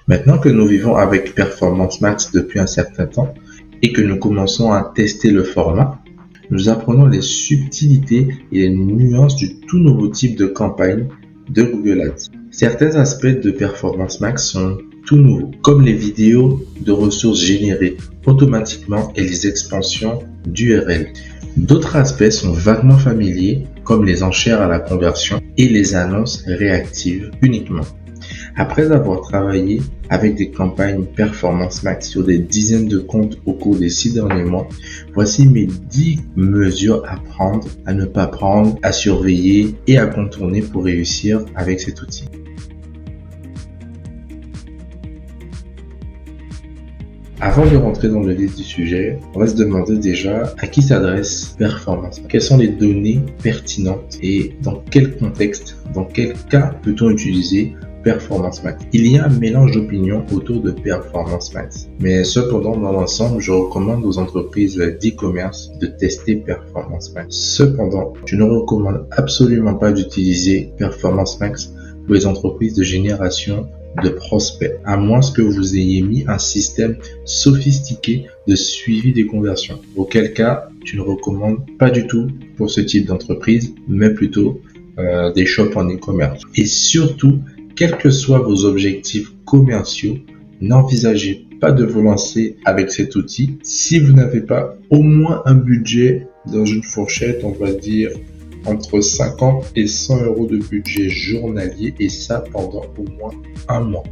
Maintenant que nous vivons avec Performance Max depuis un certain temps et que nous commençons à tester le format, nous apprenons les subtilités et les nuances du tout nouveau type de campagne de Google Ads. Certains aspects de Performance Max sont tout nouveaux, comme les vidéos de ressources générées automatiquement et les expansions d'URL. D'autres aspects sont vaguement familiers, comme les enchères à la conversion et les annonces réactives uniquement. Après avoir travaillé avec des campagnes Performance Max sur des dizaines de comptes au cours des 6 derniers mois, voici mes 10 mesures à prendre, à ne pas prendre, à surveiller et à contourner pour réussir avec cet outil. Avant de rentrer dans le vif du sujet, on va se demander déjà à qui s'adresse Performance Max. Quelles sont les données pertinentes et dans quel contexte, dans quel cas peut-on utiliser Performance Max. Il y a un mélange d'opinions autour de Performance Max, mais cependant dans l'ensemble, je recommande aux entreprises d'e-commerce de tester Performance Max. Cependant, je ne recommande absolument pas d'utiliser Performance Max pour les entreprises de génération de prospects, à moins que vous ayez mis un système sophistiqué de suivi des conversions, auquel cas tu ne recommandes pas du tout pour ce type d'entreprise, mais plutôt des shops en e-commerce. Et surtout, quels que soient vos objectifs commerciaux, n'envisagez pas de vous lancer avec cet outil si vous n'avez pas au moins un budget dans une fourchette, on va dire, entre 50 et 100 euros de budget journalier, et ça pendant au moins un mois.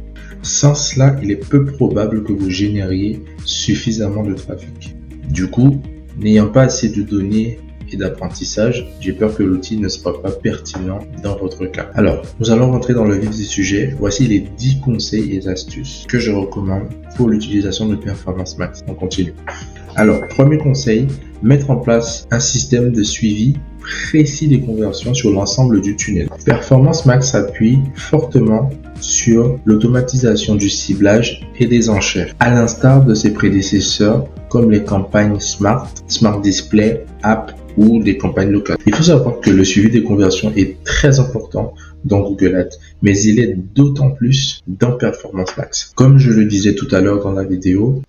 Sans cela, il est peu probable que vous génériez suffisamment de trafic. Du coup, n'ayant pas assez de données et d'apprentissage, j'ai peur que l'outil ne soit pas pertinent dans votre cas. Alors, nous allons rentrer dans le vif du sujet. Voici les 10 conseils et astuces que je recommande pour l'utilisation de Performance Max. On continue. Alors, premier conseil, mettre en place un système de suivi précis des conversions sur l'ensemble du tunnel. Performance Max s'appuie fortement sur l'automatisation du ciblage et des enchères, à l'instar de ses prédécesseurs comme les campagnes Smart Display, App ou des campagnes locales. Il faut savoir que le suivi des conversions est très important dans Google Ads, mais il est d'autant plus dans Performance Max. Comme je le disais tout à l'heure dans la vidéo,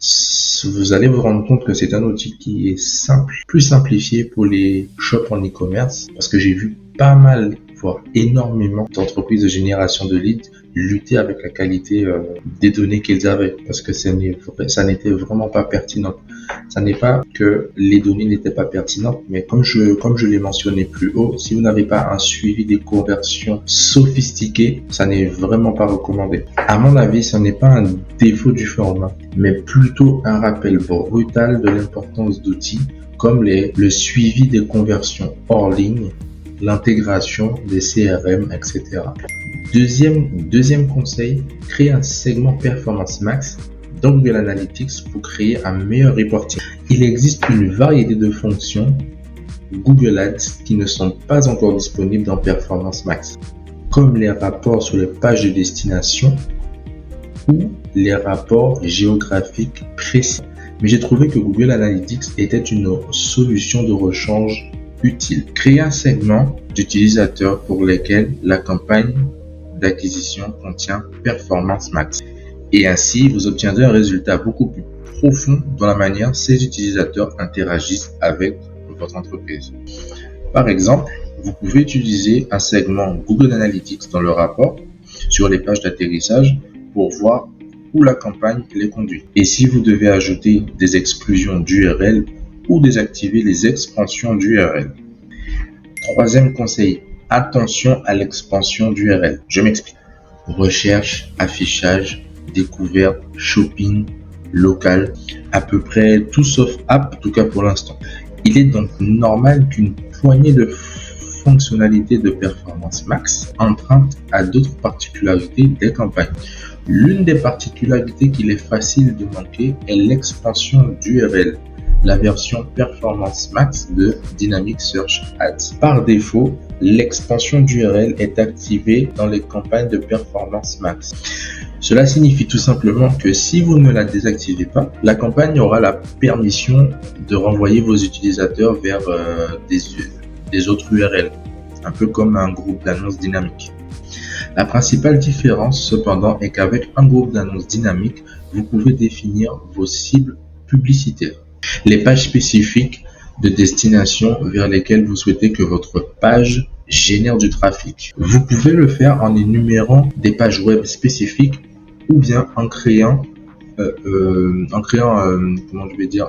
vous allez vous rendre compte que c'est un outil qui est simple, plus simplifié pour les shops en e-commerce, parce que j'ai vu pas mal, voire énormément d'entreprises de génération de leads lutter avec la qualité des données qu'ils avaient, parce que ça n'était vraiment pas pertinent. Ça n'est pas que les données n'étaient pas pertinentes, mais comme je l'ai mentionné plus haut, si vous n'avez pas un suivi des conversions sophistiqué, ça n'est vraiment pas recommandé. À mon avis, ce n'est pas un défaut du format, mais plutôt un rappel brutal de l'importance d'outils comme le suivi des conversions hors ligne, l'intégration des CRM, etc. Deuxième conseil, créer un segment Performance Max dans Google Analytics pour créer un meilleur reporting. Il existe une variété de fonctions Google Ads qui ne sont pas encore disponibles dans Performance Max, comme les rapports sur les pages de destination ou les rapports géographiques précis. Mais j'ai trouvé que Google Analytics était une solution de rechange utile. Créer un segment d'utilisateurs pour lesquels la campagne d'acquisition contient Performance Max. Et ainsi, vous obtiendrez un résultat beaucoup plus profond dans la manière ces utilisateurs interagissent avec votre entreprise. Par exemple, vous pouvez utiliser un segment Google Analytics dans le rapport sur les pages d'atterrissage pour voir où la campagne les conduit. Et si vous devez ajouter des exclusions d'URL ou désactiver les expansions d'URL. Troisième conseil, attention à l'expansion d'URL. Je m'explique. Recherche, affichage, découverte, shopping, local, à peu près tout sauf app, en tout cas pour l'instant. Il est donc normal qu'une poignée de fonctionnalités de Performance Max emprunte à d'autres particularités des campagnes. L'une des particularités qu'il est facile de manquer est l'expansion d'URL, la version Performance Max de Dynamic Search Ads. Par défaut, l'expansion d'URL est activée dans les campagnes de Performance Max. Cela signifie tout simplement que si vous ne la désactivez pas, la campagne aura la permission de renvoyer vos utilisateurs vers des autres URL, un peu comme un groupe d'annonces dynamique. La principale différence, cependant, est qu'avec un groupe d'annonces dynamiques, vous pouvez définir vos cibles publicitaires, les pages spécifiques de destination vers lesquelles vous souhaitez que votre page génère du trafic. Vous pouvez le faire en énumérant des pages web spécifiques ou bien en créant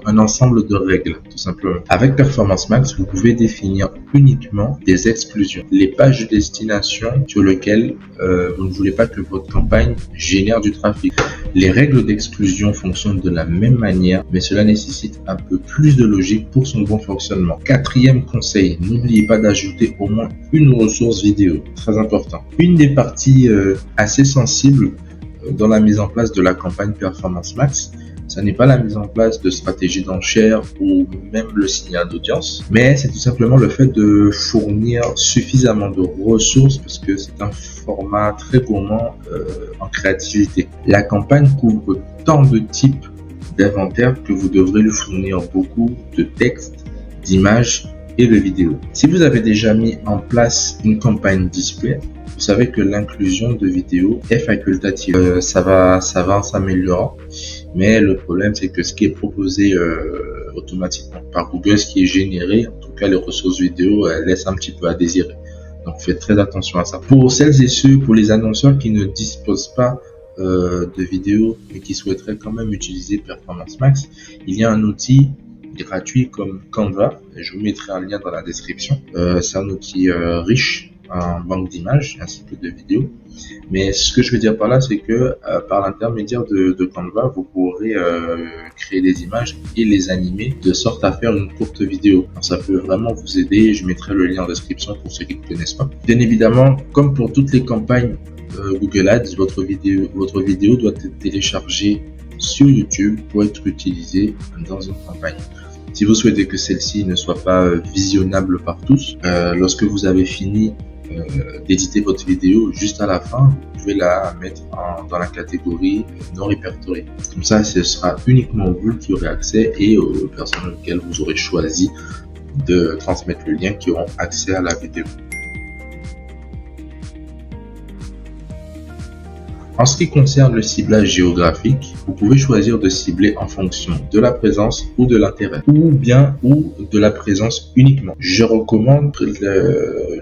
un ensemble de règles, tout simplement. Avec Performance Max, vous pouvez définir uniquement des exclusions, les pages de destination sur lesquelles vous ne voulez pas que votre campagne génère du trafic. Les règles d'exclusion fonctionnent de la même manière, mais cela nécessite un peu plus de logique pour son bon fonctionnement. Quatrième conseil, n'oubliez pas d'ajouter au moins une ressource vidéo, très important. Une des parties assez sensibles dans la mise en place de la campagne Performance Max, ce n'est pas la mise en place de stratégies d'enchères ou même le signal d'audience, mais c'est tout simplement le fait de fournir suffisamment de ressources parce que c'est un format très gourmand en créativité. La campagne couvre tant de types d'inventaire que vous devrez lui fournir beaucoup de textes, d'images et de vidéos. Si vous avez déjà mis en place une campagne display, vous savez que l'inclusion de vidéos est facultative. Ça va en s'améliorant, mais le problème c'est que ce qui est proposé automatiquement par Google, ce qui est généré, en tout cas les ressources vidéo, laissent un petit peu à désirer. Donc faites très attention à ça. Pour celles et ceux, pour les annonceurs qui ne disposent pas de vidéos mais qui souhaiteraient quand même utiliser Performance Max, il y a un outil gratuit comme Canva. Je vous mettrai un lien dans la description. C'est un outil riche en banque d'images ainsi que de vidéos. Mais ce que je veux dire par là, c'est que par l'intermédiaire de Canva, vous pourrez créer des images et les animer de sorte à faire une courte vidéo. Donc, ça peut vraiment vous aider. Je mettrai le lien en description pour ceux qui ne connaissent pas. Bien évidemment, comme pour toutes les campagnes Google Ads, votre vidéo doit être téléchargée sur YouTube pour être utilisée dans une campagne. Si vous souhaitez que celle-ci ne soit pas visionnable par tous, lorsque vous avez fini d'éditer votre vidéo, juste à la fin, vous pouvez la mettre dans la catégorie non répertoriée. Comme ça, ce sera uniquement vous qui aurez accès et aux personnes auxquelles vous aurez choisi de transmettre le lien qui auront accès à la vidéo. En ce qui concerne le ciblage géographique, vous pouvez choisir de cibler en fonction de la présence ou de l'intérêt, ou de la présence uniquement. Je recommande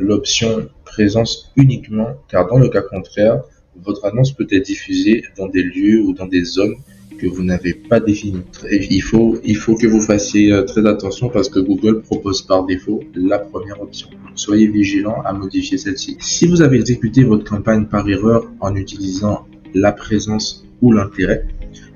l'option présence uniquement, car dans le cas contraire, votre annonce peut être diffusée dans des lieux ou dans des zones que vous n'avez pas définies. Il faut que vous fassiez très attention parce que Google propose par défaut la première option. Soyez vigilant à modifier celle-ci. Si vous avez exécuté votre campagne par erreur en utilisant la présence ou l'intérêt,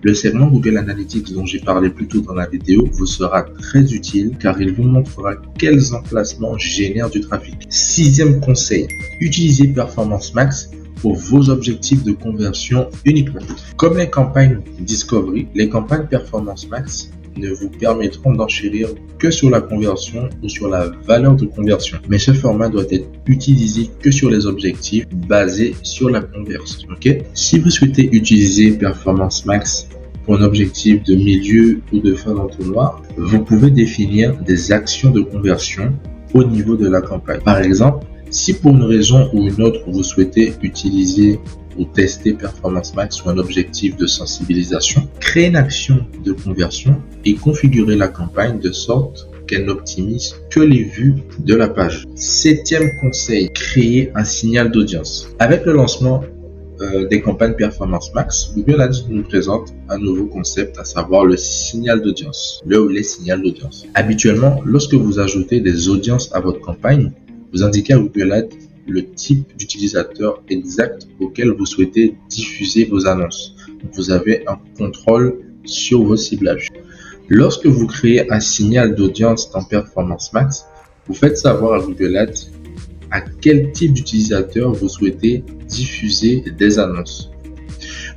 le segment Google Analytics dont j'ai parlé plus tôt dans la vidéo vous sera très utile car il vous montrera quels emplacements génèrent du trafic. Sixième conseil, utilisez Performance Max pour vos objectifs de conversion uniquement. Comme les campagnes Discovery, les campagnes Performance Max ne vous permettront d'enchérir que sur la conversion ou sur la valeur de conversion. Mais ce format doit être utilisé que sur les objectifs basés sur la conversion. Okay? Si vous souhaitez utiliser Performance Max pour un objectif de milieu ou de fin d'entonnoir, vous pouvez définir des actions de conversion au niveau de la campagne. Par exemple, si pour une raison ou une autre, vous souhaitez utiliser ou tester Performance Max sur un objectif de sensibilisation, créez une action de conversion et configurez la campagne de sorte qu'elle n'optimise que les vues de la page. Septième conseil, créer un signal d'audience. Avec le lancement des campagnes Performance Max, Google Ads nous présente un nouveau concept, à savoir le signal d'audience, le ou les signaux d'audience. Habituellement, lorsque vous ajoutez des audiences à votre campagne, vous indiquez à Google Ads le type d'utilisateur exact auquel vous souhaitez diffuser vos annonces. Donc, vous avez un contrôle sur vos ciblages. Lorsque vous créez un signal d'audience dans Performance Max, vous faites savoir à Google Ads à quel type d'utilisateur vous souhaitez diffuser des annonces.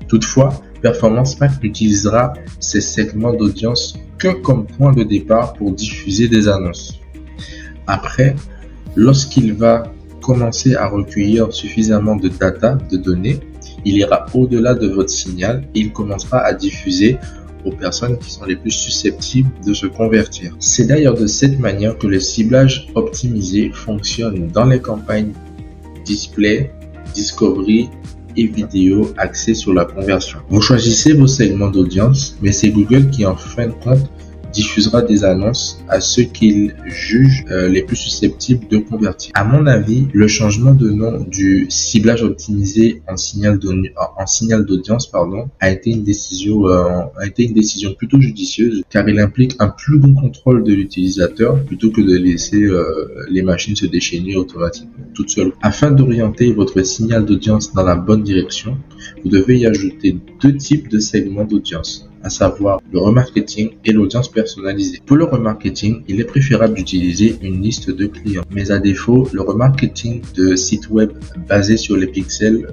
Toutefois, Performance Max n'utilisera ces segments d'audience que comme point de départ pour diffuser des annonces. Après, lorsqu'il va commencer à recueillir suffisamment de data, de données, il ira au-delà de votre signal et il commencera à diffuser aux personnes qui sont les plus susceptibles de se convertir. C'est d'ailleurs de cette manière que le ciblage optimisé fonctionne dans les campagnes display discovery et vidéo axés sur la conversion. Vous choisissez vos segments d'audience, mais c'est Google qui en fin de compte diffusera des annonces à ceux qu'il juge les plus susceptibles de convertir. À mon avis, le changement de nom du ciblage optimisé en signal d'audience a été une décision plutôt judicieuse, car il implique un plus bon contrôle de l'utilisateur plutôt que de laisser les machines se déchaîner automatiquement toutes seules. Afin d'orienter votre signal d'audience dans la bonne direction, vous devez y ajouter deux types de segments d'audience, à savoir le remarketing et l'audience personnalisée. Pour le remarketing, il est préférable d'utiliser une liste de clients, mais à défaut, le remarketing de site web basé sur les pixels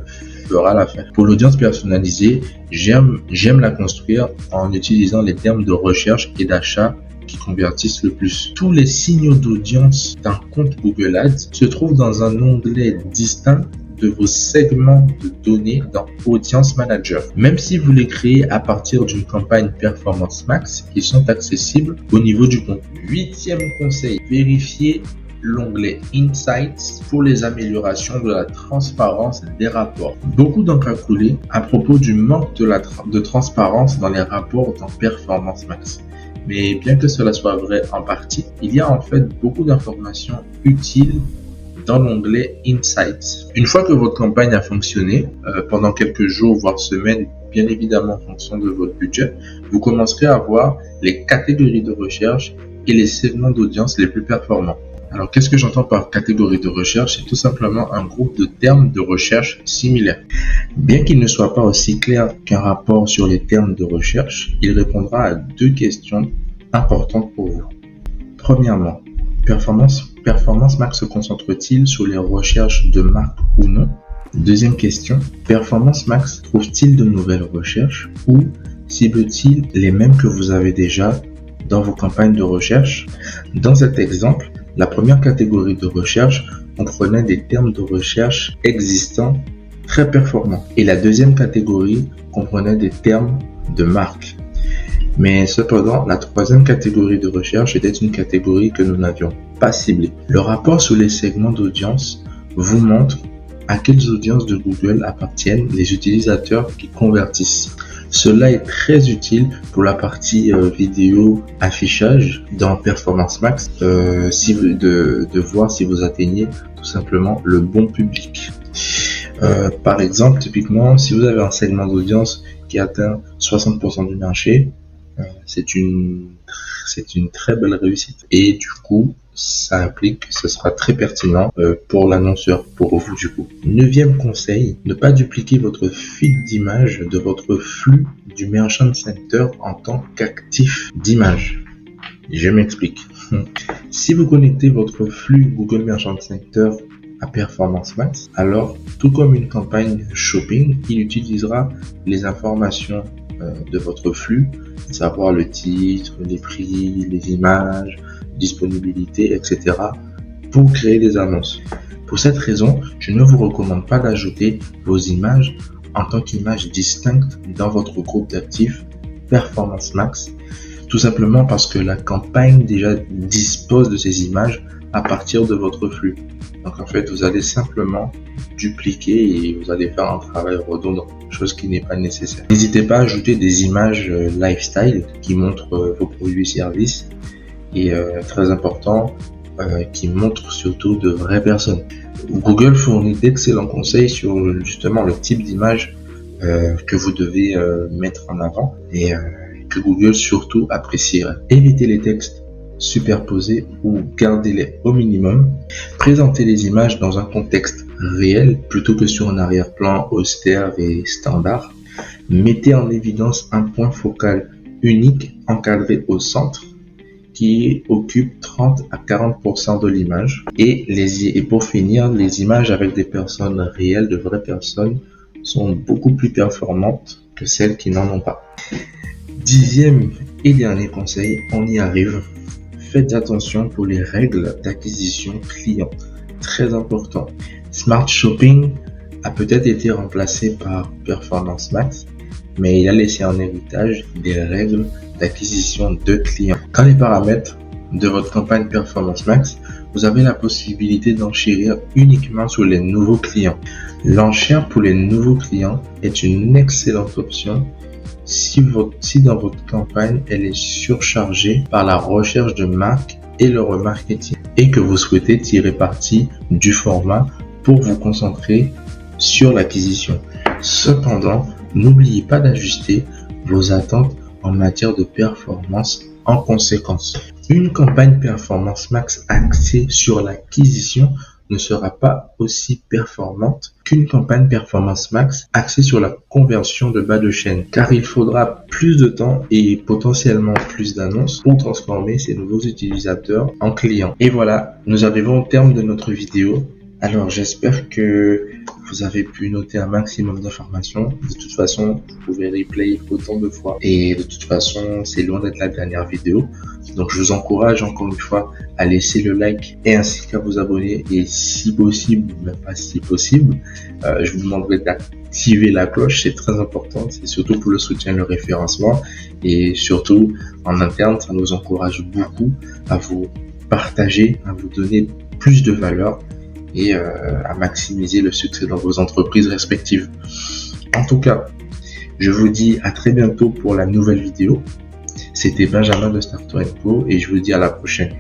fera l'affaire. Pour l'audience personnalisée, j'aime la construire en utilisant les termes de recherche et d'achat qui convertissent le plus. Tous les signaux d'audience d'un compte Google Ads se trouvent dans un onglet distinct de vos segments de données dans Audience Manager. Même si vous les créez à partir d'une campagne Performance Max, ils sont accessibles au niveau du compte. 8e conseil, vérifiez l'onglet Insights pour les améliorations de la transparence des rapports. Beaucoup d'encre a coulé à propos du manque de transparence dans les rapports dans Performance Max. Mais bien que cela soit vrai en partie, il y a en fait beaucoup d'informations utiles dans l'onglet Insights. Une fois que votre campagne a fonctionné, pendant quelques jours voire semaines, bien évidemment en fonction de votre budget, vous commencerez à voir les catégories de recherche et les segments d'audience les plus performants. Alors, qu'est-ce que j'entends par catégorie de recherche? C'est tout simplement un groupe de termes de recherche similaires. Bien qu'il ne soit pas aussi clair qu'un rapport sur les termes de recherche, il répondra à deux questions importantes pour vous. Premièrement, Performance Max se concentre-t-il sur les recherches de marque ou non? Deuxième question, Performance Max trouve-t-il de nouvelles recherches ou cible-t-il les mêmes que vous avez déjà dans vos campagnes de recherche? Dans cet exemple, la première catégorie de recherche comprenait des termes de recherche existants très performants et la deuxième catégorie comprenait des termes de marque. Mais cependant, la troisième catégorie de recherche était une catégorie que nous n'avions pas ciblée. Le rapport sur les segments d'audience vous montre à quelles audiences de Google appartiennent les utilisateurs qui convertissent. Cela est très utile pour la partie vidéo affichage dans Performance Max, de voir si vous atteignez tout simplement le bon public. Par exemple, typiquement, si vous avez un segment d'audience qui atteint 60% du marché, c'est une très belle réussite. Et du coup, ça implique que ce sera très pertinent pour l'annonceur, pour vous du coup. 9e conseil, ne pas dupliquer votre feed d'image de votre flux du Merchant Center en tant qu'actif d'image. Je m'explique. Si vous connectez votre flux Google Merchant Center à Performance Max, alors tout comme une campagne shopping, il utilisera les informations de votre flux, à savoir le titre, les prix, les images, disponibilité, etc. pour créer des annonces. Pour cette raison, je ne vous recommande pas d'ajouter vos images en tant qu'images distinctes dans votre groupe d'actifs Performance Max, tout simplement parce que la campagne déjà dispose de ces images à partir de votre flux. Donc en fait, vous allez simplement dupliquer et vous allez faire un travail redondant, chose qui n'est pas nécessaire. N'hésitez pas à ajouter des images lifestyle qui montrent vos produits et services et très important, qui montrent surtout de vraies personnes. Google fournit d'excellents conseils sur justement le type d'image que vous devez mettre en avant et que Google surtout apprécierait. Évitez les textes superposés ou gardez-les au minimum. Présentez les images dans un contexte réel plutôt que sur un arrière-plan austère et standard. Mettez en évidence un point focal unique encadré au centre qui occupe 30 à 40% de l'image. Et pour finir, les images avec des personnes réelles, de vraies personnes, sont beaucoup plus performantes que celles qui n'en ont pas. 10e et dernier conseil, on y arrive. Faites attention pour les règles d'acquisition client. Très important. Smart Shopping a peut-être été remplacé par Performance Max, mais il a laissé en héritage des règles d'acquisition de clients. Quand les paramètres de votre campagne Performance Max vous avez la possibilité d'enchérir uniquement sur les nouveaux clients. L'enchère pour les nouveaux clients est une excellente option si dans votre campagne elle est surchargée par la recherche de marques et le remarketing et que vous souhaitez tirer parti du format pour vous concentrer sur l'acquisition. Cependant, n'oubliez pas d'ajuster vos attentes en matière de performance en conséquence. Une campagne Performance Max axée sur l'acquisition ne sera pas aussi performante qu'une campagne Performance Max axée sur la conversion de bas de chaîne, car il faudra plus de temps et potentiellement plus d'annonces pour transformer ces nouveaux utilisateurs en clients. Et voilà, nous arrivons au terme de notre vidéo. Alors j'espère que vous avez pu noter un maximum d'informations. De toute façon, vous pouvez replay autant de fois. Et de toute façon, c'est loin d'être la dernière vidéo. Donc je vous encourage encore une fois à laisser le like et ainsi qu'à vous abonner. Et si possible, même pas si possible, je vous demanderai d'activer la cloche. C'est très important. C'est surtout pour le soutien et le référencement. Et surtout, en interne, ça nous encourage beaucoup à vous partager, à vous donner plus de valeur et à maximiser le succès dans vos entreprises respectives. En tout cas, je vous dis à très bientôt pour la nouvelle vidéo. C'était Benjamin de Starter & Co et je vous dis à la prochaine.